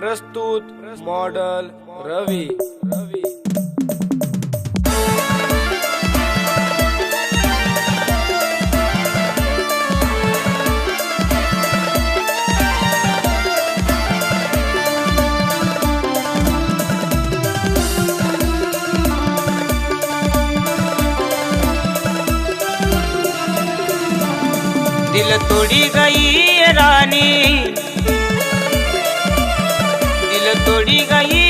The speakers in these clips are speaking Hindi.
प्रस्तुत मॉडल रवी। दिल तोड़ी गई रानी, दिल तोड़ी गई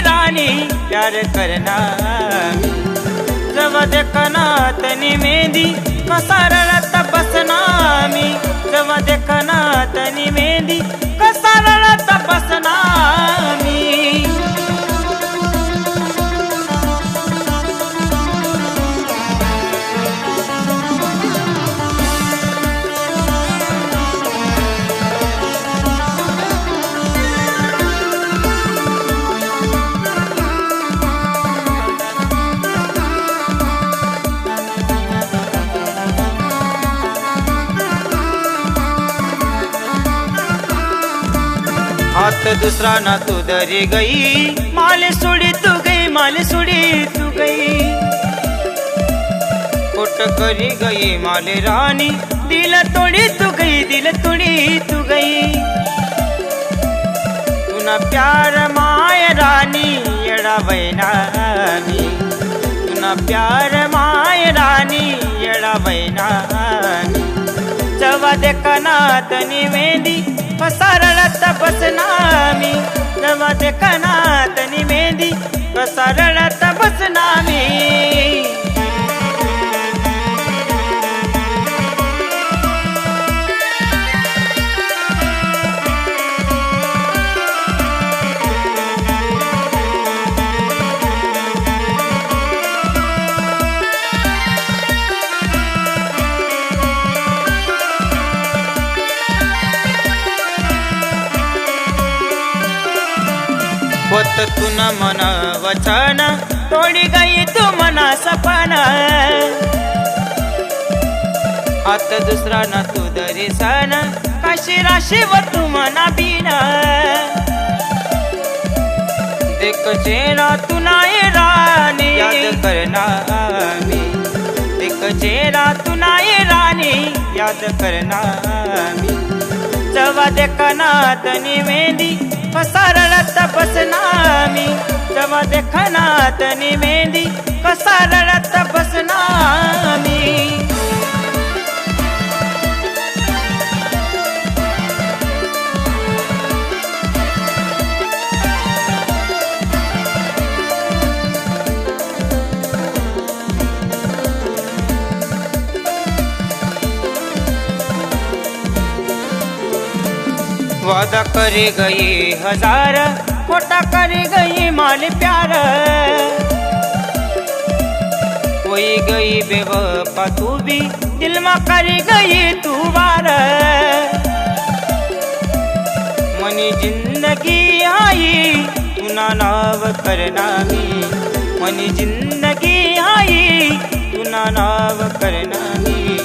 रानी, प्यार करना जब देखना तनी मेहंदी कसारत बसना मी, जब देखना तनी मेहंदी कसारत बसना मी। हाथ दूसरा ना तू डरी गई, माल सुड़ी तू गई, माल सुड़ी तू गई, कोट करी गई माल रानी, दिल तोड़ी तू गई, दिल तोड़ी तू गई। तू ना प्यार माय रानी एड़ा वैनानी, तू ना प्यार माय रानी एड़ा वैनानी। जवा देखना तनी मेहंदी कसारत बसना मी, जवा देखना तनी मेहंदी कसारत बसना मी। होत तू न मन वचन, तोड़ी गई तू मना सपना, हात दुसरा न तू दर्शन, काशी राशी व तू मना बिना। देख चेहरा तू नाय रानी, याद करना मी, देख चेहरा तू नाय रानी, याद करना मी। जवा देखना तनी मेहंदी कसारत बसना मी, जवा देखना तनी मेहंदी कसारत बसना मी। वादा करे गई हजार, खोटा करे गई माल प्यार, कोई गई बेवफा तू भी, दिल में करे गई तू वार। मनी जिंदगी आई तू ना नाव करना मी, मनी जिंदगी आई तू ना नाव करना मी।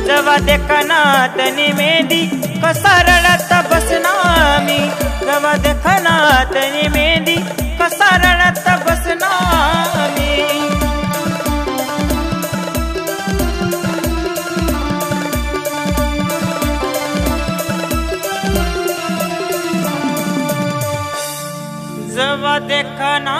जवा देखना तनी मेहंदी कसारत बसना मी, जवा देखना तनी मेहंदी कसारत बसना मी। जवा देखना